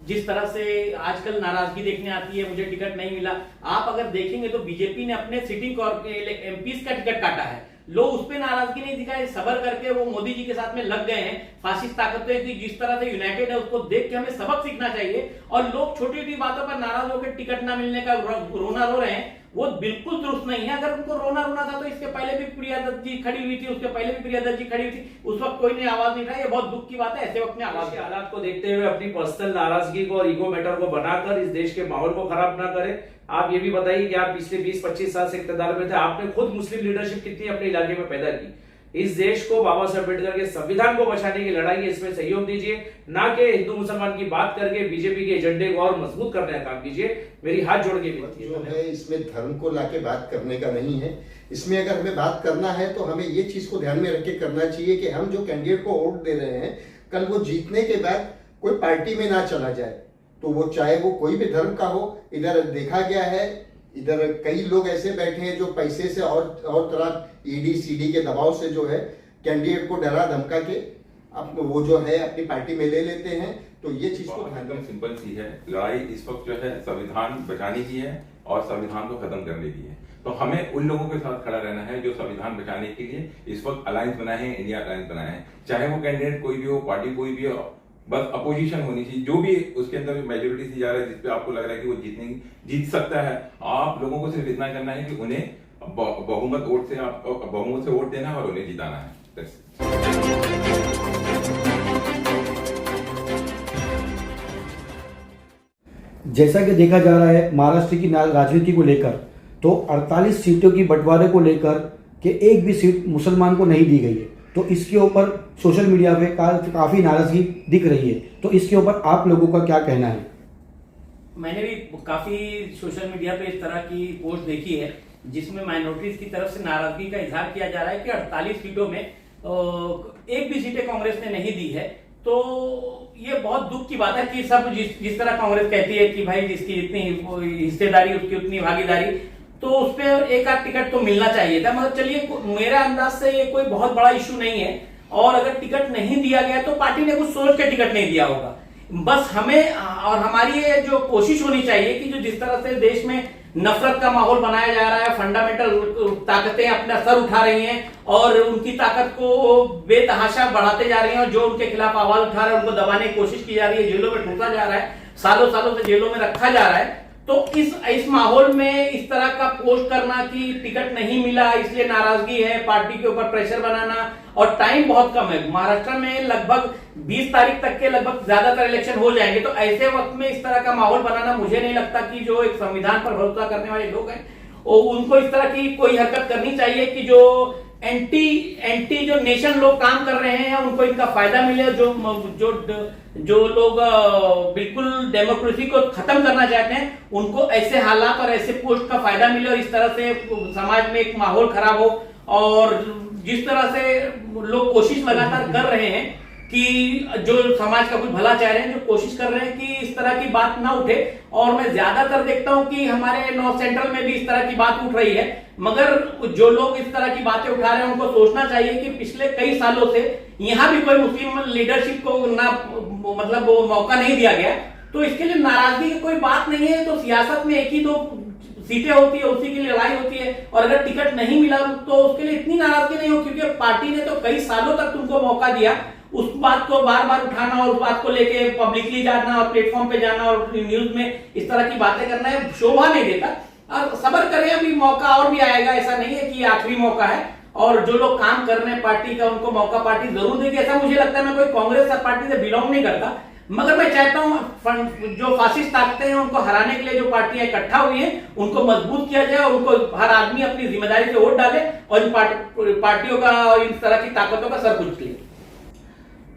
जिस तरह से आजकल नाराजगी देखने आती है, मुझे टिकट नहीं मिला। आप अगर देखेंगे तो बीजेपी ने अपने सिटिंग एमपीज का टिकट काटा है, लोग उस पर नाराजगी नहीं दिखाए, सबर करके वो मोदी जी के साथ में लग गए हैं। फासिस्ट ताकतें की जिस तरह से यूनाइटेड है उसको देख के हमें सबक सीखना चाहिए। और लोग छोटी छोटी बातों पर नाराज होकर टिकट ना मिलने का रोना रो रहे हैं, वो बिल्कुल दुरुस्त नहीं है। अगर उनको रोना था तो इसके पहले भी प्रिया दत्त जी खड़ी हुई थी, उसके पहले भी प्रिया दत्त जी खड़ी हुई थी, उस वक्त कोई ने आवाज नहीं उठाई। ये बहुत दुख की बात है, ऐसे वक्त में आवाज के हालात को देखते हुए अपनी पर्सनल नाराजगी को और ईगो मैटर को बनाकर इस देश के माहौल को खराब ना करें। आप ये भी बताइए कि आप पिछले 20-25 साल से इक्तदार में थे, आपने खुद मुस्लिम लीडरशिप कितनी अपने इलाके में पैदा की। इस देश को बाबा साहब अम्बेडकर के संविधान को बचाने की लड़ाई है, इसमें सहयोग दीजिए, ना कि हिंदू मुसलमान की बात करके बीजेपी के एजेंडे को और मजबूत करने का काम कीजिए। मेरी हाथ जोड़ के विनती जो है इसमें धर्म को लाके बात करने का नहीं है। इसमें अगर हमें बात करना है तो हमें ये चीज को ध्यान में रख के करना चाहिए कि हम जो कैंडिडेट को वोट दे रहे हैं, कल वो जीतने के बाद कोई पार्टी में ना चला जाए, तो वो चाहे वो कोई भी धर्म का हो। इधर देखा गया है, इधर कई लोग ऐसे बैठे हैं जो पैसे से और तरह ईडी सीडी के दबाव से जो है कैंडिडेट को डरा धमका के अब वो जो है अपनी पार्टी में ले लेते हैं। तो ये चीज को ध्यान एकदम सिंपल सी है, लड़ाई इस वक्त जो है संविधान बचाने की है और संविधान को खत्म करने की है। तो हमें उन लोगों के साथ खड़ा रहना है जो संविधान बचाने के लिए इस वक्त अलायंस बनाए हैं, इंडिया अलायंस बनाए हैं। चाहे वो कैंडिडेट कोई भी हो, पार्टी कोई भी हो, बस अपोजिशन होनी चाहिए। जो भी उसके अंदर मेजोरिटी से जा रहा है, जिसपे आपको लग रहा है कि वो जीत सकता है, आप लोगों को सिर्फ इतना करना है कि उन्हें बहुमत से वोट देना है और उन्हें जिताना है। जैसा कि देखा जा रहा है महाराष्ट्र की राजनीति को लेकर, तो 48 सीटों की बंटवारे को लेकर के एक भी सीट मुसलमान को नहीं दी गई है। तो इसके ऊपर सोशल मीडिया पे काफी नाराजगी दिख रही है। तो इसके ऊपर आप लोगों का क्या कहना है? मैंने भी काफी सोशल मीडिया पे इस तरह की पोस्ट देखी है जिसमें माइनॉरिटीज की तरफ से नाराजगी का इजहार किया जा रहा है कि 48 सीटों में एक भी सीटें कांग्रेस ने नहीं दी है। तो ये बहुत दुख की बात है कि सब जिस तरह कांग्रेस कहती है कि भाई जिसकी जितनी हिस्सेदारी उसकी उतनी भागीदारी, तो उस पर एक आध टिकट तो मिलना चाहिए था। मगर चलिए, मेरे अंदाज से ये कोई बहुत बड़ा इश्यू नहीं है। और अगर टिकट नहीं दिया गया तो पार्टी ने कुछ सोच के टिकट नहीं दिया होगा। बस हमें और हमारी ये जो कोशिश होनी चाहिए कि जो जिस तरह से देश में नफरत का माहौल बनाया जा रहा है, फंडामेंटल ताकतें अपना सर उठा रही हैं और उनकी ताकत को बेतहाशा बढ़ाते जा रही हैं, और जो उनके खिलाफ आवाज उठा रहे हैं उनको दबाने की कोशिश की जा रही है, जेलों में ठूसा जा रहा है, सालों सालों से जेलों में रखा जा रहा है। तो इस माहौल में इस तरह का पोस्ट करना कि टिकट नहीं मिला इसलिए नाराजगी है, पार्टी के ऊपर प्रेशर बनाना, और टाइम बहुत कम है। महाराष्ट्र में लगभग 20 तारीख तक के लगभग ज्यादातर इलेक्शन हो जाएंगे। तो ऐसे वक्त में इस तरह का माहौल बनाना, मुझे नहीं लगता कि जो एक संविधान पर भरोसा करने वाले लोग हैं उनको इस तरह की कोई हरकत करनी चाहिए कि जो एंटी जो नेशन लोग काम कर रहे हैं उनको इनका फायदा मिले। जो लोग बिल्कुल डेमोक्रेसी को खत्म करना चाहते हैं उनको ऐसे हालात और ऐसे पोस्ट का फायदा मिले और इस तरह से समाज में एक माहौल खराब हो। और जिस तरह से लोग कोशिश लगातार कर रहे हैं कि जो समाज का कुछ भला चाह रहे हैं, जो कोशिश कर रहे हैं कि इस तरह की बात ना उठे। और मैं ज्यादातर देखता हूं कि हमारे नॉर्थ सेंट्रल में भी इस तरह की बात उठ रही है। मगर जो लोग इस तरह की बातें उठा रहे हैं उनको सोचना चाहिए कि पिछले कई सालों से यहाँ भी कोई मुस्लिम लीडरशिप को ना मतलब वो मौका नहीं दिया गया। तो इसके लिए नाराजगी की कोई बात नहीं है। तो सियासत में एक ही दो सीटें होती है, उसी की लड़ाई होती है, और अगर टिकट नहीं मिला तो उसके लिए इतनी नाराजगी नहीं हो, क्योंकि पार्टी ने तो कई सालों तक तुमको मौका दिया। उस बात को बार बार उठाना और उस बात को लेके पब्लिकली जाना और प्लेटफॉर्म पे जाना और न्यूज में इस तरह की बातें करना है शोभा नहीं देता। और सब्र करें, अभी मौका और भी आएगा, ऐसा नहीं है कि आखिरी मौका है। और जो लोग काम कर रहे हैं पार्टी का, उनको मौका पार्टी जरूर देगी, ऐसा मुझे लगता है। मैं कोई कांग्रेस पार्टी से बिलोंग नहीं करता, मगर मैं चाहता हूं जो फासिस्ट ताकतें हैं उनको हराने के लिए जो पार्टियां इकट्ठा हुई हैं उनको मजबूत किया जाए और उनको हर आदमी अपनी जिम्मेदारी से वोट डाले और इन पार्टियों का और इन तरह की ताकतों का सर कुचले।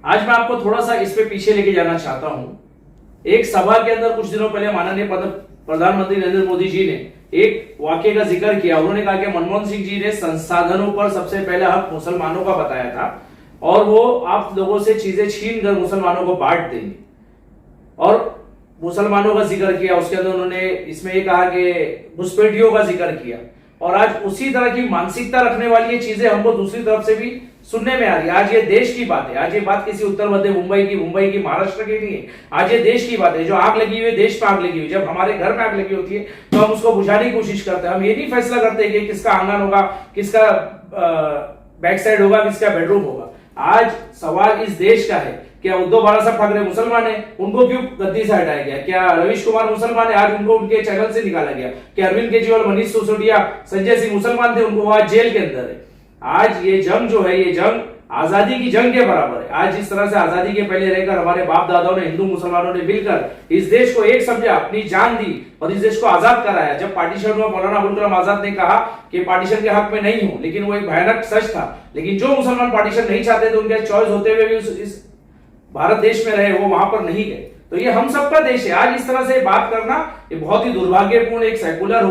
आज मैं आपको थोड़ा सा इस पे पीछे लेके जाना चाहता हूं। एक सभा के अंदर कुछ दिनों पहले माननीय प्रधानमंत्री नरेंद्र मोदी जी ने एक वाक्य का जिक्र किया। उन्होंने कहा कि मनमोहन सिंह जी ने संसाधनों पर सबसे पहले हक मुसलमानों का बताया था और वो आप लोगों से चीजें छीन कर मुसलमानों को बांट देंगे, और मुसलमानों का जिक्र किया। उसके अंदर उन्होंने इसमें ये कहा कि घुसपैठियों का जिक्र किया। और आज उसी तरह की मानसिकता रखने वाली ये चीजें हमको दूसरी तरफ से भी सुनने में आ रही है। आज ये देश की बात है, आज ये बात किसी उत्तर मध्य मुंबई की महाराष्ट्र की नहीं है, आज ये देश की बात है। जो आग लगी हुई है, देश पे आग लगी हुई है। जब हमारे घर में आग लगी होती है तो हम उसको बुझाने की कोशिश करते हैं। हम ये नहीं फैसला करते कि किसका आंगन होगा, किसका बैक साइड होगा, किसका बेडरूम होगा। आज सवाल इस देश का है, क्या उद्धव बालासाहेब ठाकरे मुसलमान है, उनको क्यों गद्दी से हटाया गया? क्या रवीश कुमार मुसलमान है, आज उनको उनके चैनल से निकाला गया? क्या अरविंद केजरीवाल, मनीष सिसोदिया, संजय सिंह मुसलमान थे, उनको आज जेल के अंदर है? आज ये जंग जो है, ये जंग आजादी की जंग के बराबर है। आज जिस तरह से आजादी के पहले रहकर हमारे बाप दादाओं ने, हिंदू मुसलमानों ने मिलकर इस देश को एक समझा, अपनी जान दी और इस देश को आजाद कराया। जब पार्टीशन हुआ, मौलाना अबुल कलाम आजाद ने कहा कि पार्टीशन के हक में नहीं हूं, लेकिन वो एक भयानक सच था। लेकिन जो मुसलमान पार्टीशन नहीं चाहते थे, उनके चॉइस होते हुए भी इस भारत देश में रहे, वो वहां पर नहीं गए। तो ये हम सबका देश है। आज इस तरह से बात करना ये बहुत ही दुर्भाग्यपूर्ण, एक सेकुलर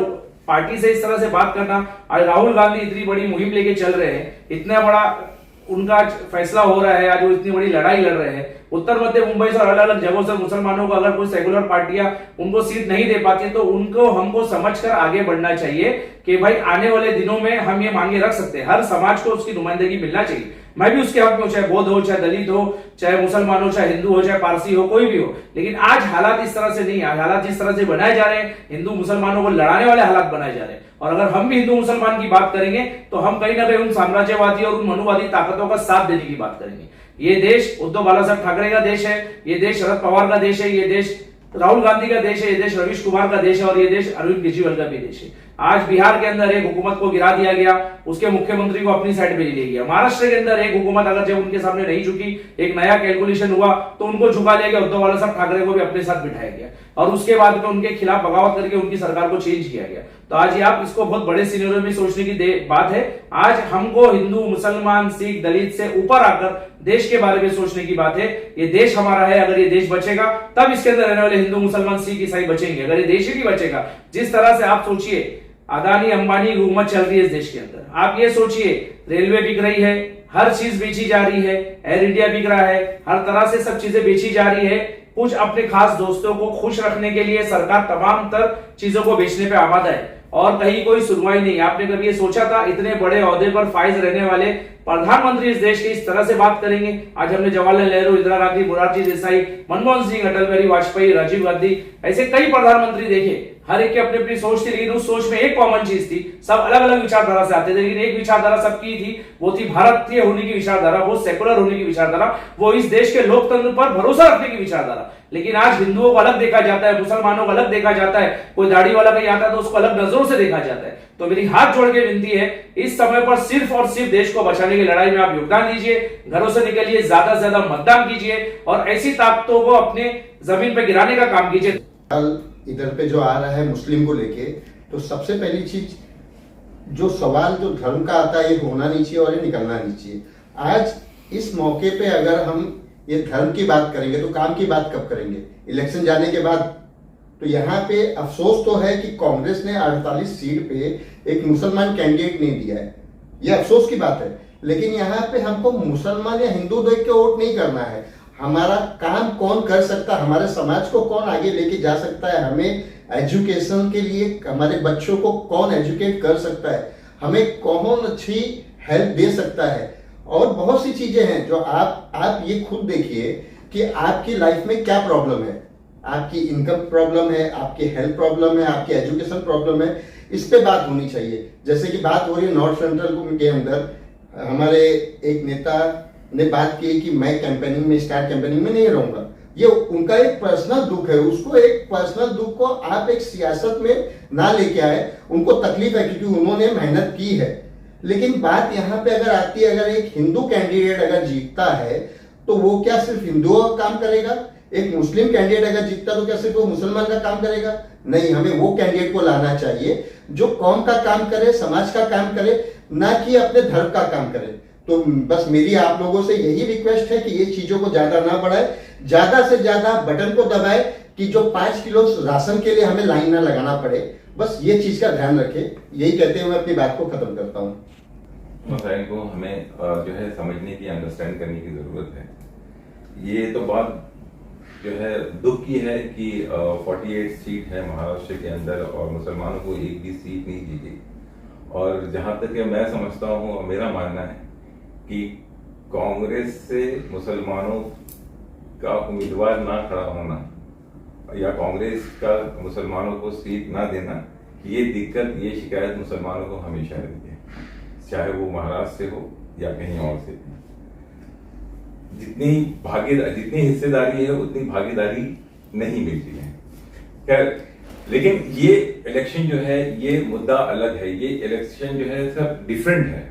पार्टी से इस तरह से बात करना। आज राहुल गांधी इतनी बड़ी मुहिम लेके चल रहे हैं, इतना बड़ा उनका फैसला हो रहा है, आज वो इतनी बड़ी लड़ाई लड़ रहे हैं। उत्तर मध्य मुंबई से अलग अलग जगहों से मुसलमानों को अगर कोई सेकुलर पार्टियां उनको सीट नहीं दे पाती, तो उनको हमको समझकर आगे बढ़ना चाहिए कि भाई आने वाले दिनों में हम ये मांगे रख सकते हैं। हर समाज को उसकी नुमाइंदगी मिलना चाहिए। मैं भी उसके हक में, चाहे बौद्ध हो, चाहे दलित हो, चाहे मुसलमान हो, चाहे हिंदू हो, चाहे पारसी हो, कोई भी हो। लेकिन आज हालात इस तरह से नहीं है। हालात जिस तरह से बनाए जा रहे हैं, हिंदू मुसलमानों को लड़ाने वाले हालात बनाए जा रहे हैं। और अगर हम भी हिंदू मुसलमान की बात करेंगे तो हम कहीं ना कहीं उन साम्राज्यवादी और उन मनुवादी ताकतों का साथ देने की बात करेंगे। ये देश उद्धव बालासाहेब ठाकरे का देश है, ये देश शरद पवार का देश है, ये देश राहुल गांधी का देश है, ये देश रवीश कुमार का देश है और ये देश अरविंद केजरीवाल का भी देश है। आज बिहार के अंदर एक हुकूमत को गिरा दिया गया, उसके मुख्यमंत्री को अपनी साइड पे ले लिया गया। महाराष्ट्र के अंदर एक हुकूमत अगर जब उनके सामने नहीं झुकी, एक नया कैलकुलेशन हुआ तो उनको झुका लिया गया, उद्धव बालासाहेब ठाकरे को भी अपने साथ बिठाया गया और उसके बाद में उनके खिलाफ बगावत करके उनकी सरकार को चेंज किया गया। तो आज ये आप इसको बहुत बड़े सिनेरियो में सोचने की बात है। आज हमको हिंदू, मुसलमान, सिख, दलित से ऊपर आकर देश के बारे में सोचने की बात है। ये देश हमारा है, अगर ये देश बचेगा तब इसके अंदर रहने वाले हिंदू, मुसलमान, सिख, ईसाई बचेंगे। अगर ये देश ही नहीं बचेगा, जिस तरह से आप सोचिए अदानी अंबानी की हुकूमत चल रही है इस देश के अंदर, आप ये सोचिए रेलवे बिक रही है, हर चीज बेची जा रही है, एयर इंडिया बिक रहा है, हर तरह से सब चीजें बेची जा रही है। कुछ अपने खास दोस्तों को खुश रखने के लिए सरकार तमाम तर चीजों को बेचने पे आमादा है और कहीं कोई सुनवाई नहीं। आपने कभी ये सोचा था इतने बड़े ओहदे पर फाइज रहने वाले प्रधानमंत्री इस देश के इस तरह से बात करेंगे? आज हमने जवाहरलाल नेहरू, इंदिरा गांधी, मोरारजी देसाई, मनमोहन सिंह, अटल बिहारी वाजपेयी, राजीव गांधी, ऐसे कई प्रधानमंत्री देखे। हर एक की अपनी अपनी सोच थी, लेकिन उस सोच में एक कॉमन चीज थी, सब अलग अलग विचारधारा से आते थे, लेकिन एक विचारधारा सबकी थी, वो थी भारतीय होने की विचारधारा, वो सेकुलर होने की विचारधारा, वो इस देश के लोकतंत्र पर भरोसा रखने की विचारधारा। लेकिन आज हिंदुओं को अलग देखा जाता है, मुसलमानों को अलग देखा जाता है, कोई दाढ़ी वाला कहीं आता है तो उसको अलग नजरों से देखा जाता है। तो मेरी हाथ जोड़ के विनती है, इस समय पर सिर्फ और सिर्फ देश को बचाने की लड़ाई में आप योगदान दीजिए, घरों से निकलिए, ज्यादा से ज्यादा मतदान कीजिए और ऐसी ताकतों को अपने जमीन पर गिराने का काम कीजिए। इधर पे जो आ रहा है मुस्लिम को लेके, तो सबसे पहली चीज जो सवाल जो धर्म का आता है, ये होना नहीं चाहिए और ये निकलना नहीं चाहिए। आज इस मौके पे अगर हम ये धर्म की बात करेंगे तो काम की बात कब करेंगे? इलेक्शन जाने के बाद। तो यहाँ पे अफसोस तो है कि कांग्रेस ने 48 सीट पे एक मुसलमान कैंडिडेट नहीं दिया है, ये अफसोस की बात है। लेकिन यहाँ पे हमको मुसलमान या हिंदू देख के वोट नहीं करना है, हमारा काम कौन कर सकता है, हमारे समाज को कौन आगे लेके जा सकता है, हमें एजुकेशन के लिए हमारे बच्चों को कौन एजुकेट कर सकता है, हमें कौन अच्छी हेल्प दे सकता है। और बहुत सी चीजें हैं जो आप ये खुद देखिए कि आपकी लाइफ में क्या प्रॉब्लम है, आपकी इनकम प्रॉब्लम है, आपकी हेल्थ प्रॉब्लम है, आपकी एजुकेशन प्रॉब्लम है, इस पे बात होनी चाहिए। जैसे कि बात हो रही है नॉर्थ सेंट्रल के अंदर, हमारे एक नेता ने बात की कि मैं कैंपेनिंग में, स्टार कैंपेनिंग में नहीं रहूंगा। ये उनका एक पर्सनल दुख है, उसको एक पर्सनल दुख को आप एक सियासत में ना लेके आए। उनको तकलीफ है क्योंकि उन्होंने मेहनत की है। लेकिन बात यहाँ पे अगर आती है, अगर एक हिंदू कैंडिडेट अगर जीतता है तो वो क्या सिर्फ हिंदुओं का काम करेगा? एक मुस्लिम कैंडिडेट अगर जीतता तो क्या सिर्फ वो मुसलमान का काम करेगा? नहीं, हमें वो कैंडिडेट को लाना चाहिए जो कौम का काम करे, समाज का काम करे, ना कि अपने धर्म का काम करे। तो बस मेरी आप लोगों से यही रिक्वेस्ट है कि ये चीजों को ज्यादा ना बढ़ाए, ज्यादा से ज्यादा बटन को दबाए कि जो 5 किलो राशन के लिए हमें लाइन ना लगाना पड़े। बस ये चीज का ध्यान रखें। यही कहते हुए मैं अपनी बात को खत्म करता हूँ। मसाइल को हमें जो है समझने की, अंडरस्टैंड करने की जरूरत है। ये तो बात जो है दुख की है कि 48 सीट है महाराष्ट्र के अंदर और मुसलमानों को एक भी सीट नहीं दी गई। और जहां तक मैं समझता हूँ, मेरा मानना है कि कांग्रेस से मुसलमानों का उम्मीदवार ना खड़ा होना या कांग्रेस का मुसलमानों को सीट ना देना, ये दिक्कत, ये शिकायत मुसलमानों को हमेशा रहती है, चाहे वो महाराष्ट्र से हो या कहीं और से। जितनी हिस्सेदारी है उतनी भागीदारी नहीं मिलती है। खैर, लेकिन ये इलेक्शन जो है, ये मुद्दा अलग है। ये इलेक्शन जो है सब डिफरेंट है।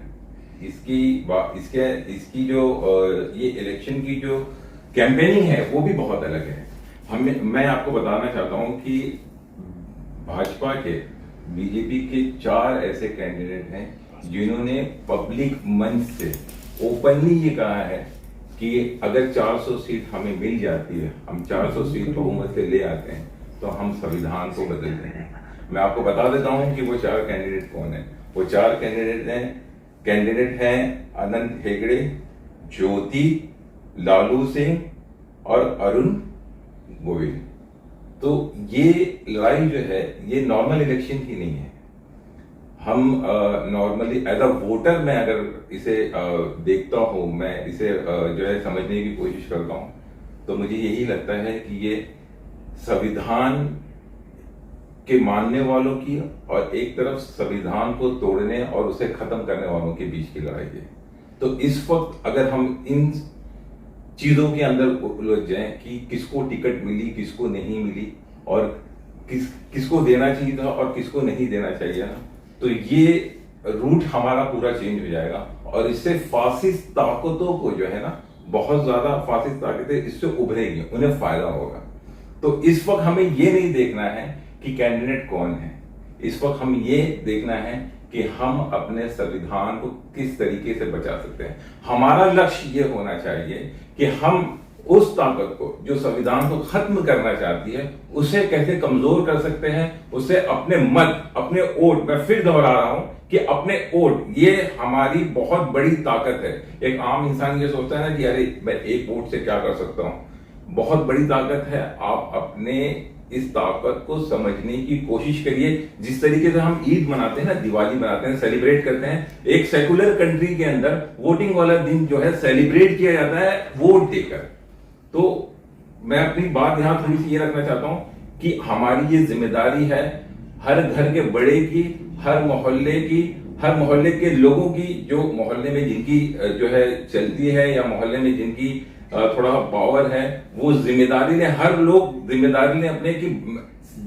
इसकी जो ये इलेक्शन की जो कैंपेनिंग है वो भी बहुत अलग है। मैं आपको बताना चाहता हूं कि भाजपा के, बीजेपी के 4 ऐसे कैंडिडेट हैं जिन्होंने पब्लिक मंच से ओपनली ये कहा है कि अगर 400 सीट हमें मिल जाती है, हम 400 सीट बहुमत से ले आते हैं, तो हम संविधान को बदल देंगे। मैं आपको बता देता हूं कि वो 4 कैंडिडेट कौन है। वो 4 कैंडिडेट हैं अनंत हेगड़े, ज्योति, लालू सिंह और अरुण गोविल। तो ये लड़ाई जो है, ये नॉर्मल इलेक्शन की नहीं है। हम नॉर्मली एज अ वोटर मैं अगर इसे देखता हूं, मैं इसे जो है समझने की कोशिश करता हूं, तो मुझे यही लगता है कि ये संविधान के मानने वालों की और एक तरफ संविधान को तोड़ने और उसे खत्म करने वालों के बीच की लड़ाई है। तो इस वक्त अगर हम इन चीजों के अंदर उलझ जाएं कि किसको टिकट मिली, किसको नहीं मिली, और किसको देना चाहिए था और किसको नहीं देना चाहिए ना, तो ये रूट हमारा पूरा चेंज हो जाएगा। और इससे फासिस्ट ताकतों को जो है ना, बहुत ज्यादा फासिस्ट ताकतें इससे उभरेंगी, उन्हें फायदा होगा। तो इस वक्त हमें ये नहीं देखना है कि कैंडिडेट कौन है, इस वक्त हम ये देखना है कि हम अपने संविधान को किस तरीके से बचा सकते हैं। हमारा लक्ष्य ये होना चाहिए कि हम उस ताकत को जो संविधान को खत्म करना चाहती है, उसे कैसे कमजोर कर सकते हैं, उसे अपने मत, अपने वोट, मैं फिर दोहरा रहा हूं कि अपने वोट, ये हमारी बहुत बड़ी ताकत है। एक आम इंसान ये सोचता है ना कि अरे मैं एक वोट से क्या कर सकता हूं, बहुत बड़ी ताकत है। आप अपने इस ताकत को समझने की कोशिश करिए। जिस तरीके से हम ईद मनाते हैं ना, दिवाली मनाते हैं, सेलिब्रेट करते हैं, एक सेकुलर कंट्री के अंदर वोटिंग वाला दिन जो है सेलिब्रेट किया जाता है वोट देकर। तो मैं अपनी बात यहां थोड़ी सी ये रखना चाहता हूं कि हमारी ये जिम्मेदारी है, हर घर के बड़े की, हर मोहल्ले की, हर मोहल्ले के लोगों की, जो मोहल्ले में जिनकी जो है चलती है या मोहल्ले में जिनकी थोड़ा पावर है, वो जिम्मेदारी ने, हर लोग जिम्मेदारी ने अपने की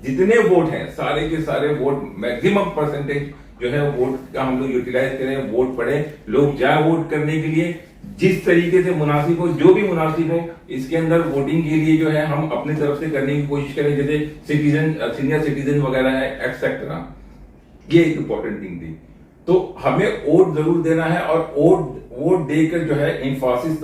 जितने वोट हैं सारे के सारे वोट, मैक्सिमम परसेंटेज जो है वोट का हम लोग यूटिलाइज करें, वोट पड़े, लोग जाए वोट करने के लिए, जिस तरीके से मुनासिब हो, जो भी मुनासिब हो, इसके अंदर वोटिंग के लिए जो है हम अपनी तरफ से करने की कोशिश करें, जैसे सीनियर सिटीजन वगैरह है एक्सेट्रा। ये एक इंपॉर्टेंट थिंग थी। तो हमें वोट जरूर देना है और वोट देकर जो है इन फासिस्ट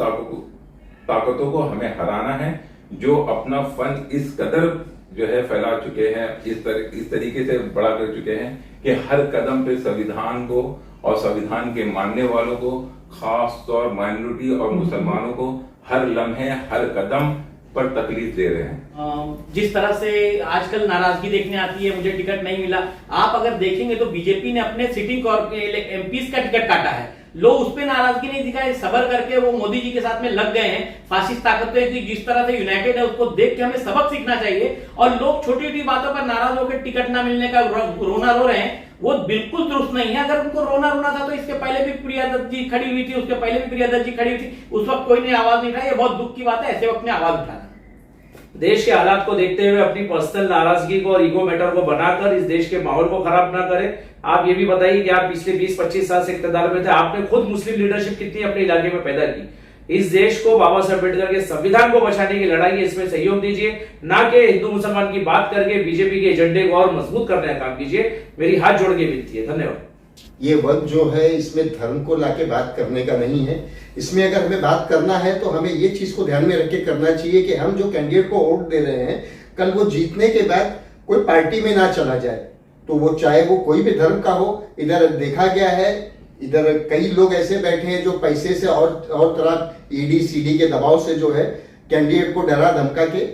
ताकतों को हमें हराना है, जो अपना फन इस कदर जो है फैला चुके हैं, इस तरीके से बड़ा कर चुके हैं कि हर कदम पे संविधान को और संविधान के मानने वालों को, खास तौर माइनॉरिटी और मुसलमानों को हर लम्हे, हर कदम पर तकलीफ दे रहे हैं। जिस तरह से आजकल नाराजगी देखने आती है, मुझे टिकट नहीं मिला, आप अगर देखेंगे तो बीजेपी ने अपने सिटिंग एमपीज का टिकट काटा है। लोग उस पर नाराजगी नहीं दिखाए, सबर करके वो मोदी जी के साथ में लग गए हैं। फासिस्ट ताकतें की जिस तरह से यूनाइटेड है, उसको देख के हमें सबक सीखना चाहिए। और लोग छोटी छोटी बातों पर नाराज होकर टिकट ना मिलने का रोना रो रहे हैं, वो बिल्कुल दुरुस्त नहीं है। अगर उनको रोना था तो इसके पहले भी प्रिया दत्त जी खड़ी हुई थी, उसके पहले भी प्रिया दत्त जी खड़ी हुई थी, उस वक्त कोई ने आवाज नहीं उठाई। ये बहुत दुख की बात है, ऐसे वक्त में आवाज उठाना। देश के हालात को देखते हुए अपनी पर्सनल नाराजगी को और ईगो मैटर को बनाकर इस देश के माहौल को खराब ना करें। आप ये भी बताइए कि आप पिछले 20-25 साल से इक़्तिदार में थे, आपने खुद मुस्लिम लीडरशिप कितनी अपने इलाके में पैदा की। इस देश को बाबा साहब अम्बेडकर के संविधान को बचाने की लड़ाई है, इसमें सहयोग दीजिए, ना कि हिंदू मुसलमान की बात करके बीजेपी के एजेंडे को और मजबूत करने का काम कीजिए। मेरी हाथ जोड़ के विनती है। धन्यवाद। ये वक्त जो है इसमें धर्म को लाके बात करने का नहीं है। इसमें अगर हमें बात करना है तो हमें ये चीज को ध्यान में रख के करना चाहिए कि हम जो कैंडिडेट को वोट दे रहे हैं, कल वो जीतने के बाद कोई पार्टी में ना चला जाए, तो वो चाहे वो कोई भी धर्म का हो। इधर देखा गया है, इधर कई लोग ऐसे बैठे हैं जो पैसे से और तरह ईडी सीडी के दबाव से जो है कैंडिडेट को डरा धमका के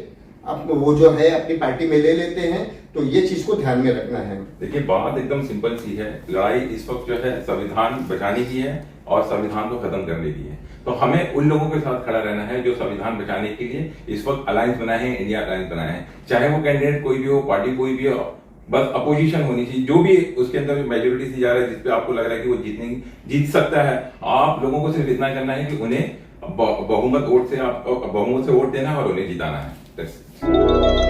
वो जो है अपनी पार्टी में ले लेते हैं। तो ये चीज को ध्यान में रखना है। देखिए, बात एकदम सिंपल सी है। लड़ाई इस वक्त जो है संविधान बचाने की है और संविधान को खत्म करने की है। तो हमें उन लोगों के साथ खड़ा रहना है जो संविधान बचाने के लिए इस वक्त अलायंस बनाए हैं, इंडिया अलायंस बनाए हैं। चाहे वो कैंडिडेट कोई भी हो, पार्टी कोई भी हो, बस अपोजिशन होनी चाहिए। जो भी उसके अंदर मेजोरिटी से जा रहा है, जिसपे आपको लग रहा है कि वो जीत सकता है, आप लोगों को सिर्फ इतना करना है कि उन्हें बहुमत से वोट देना है और उन्हें जिताना है।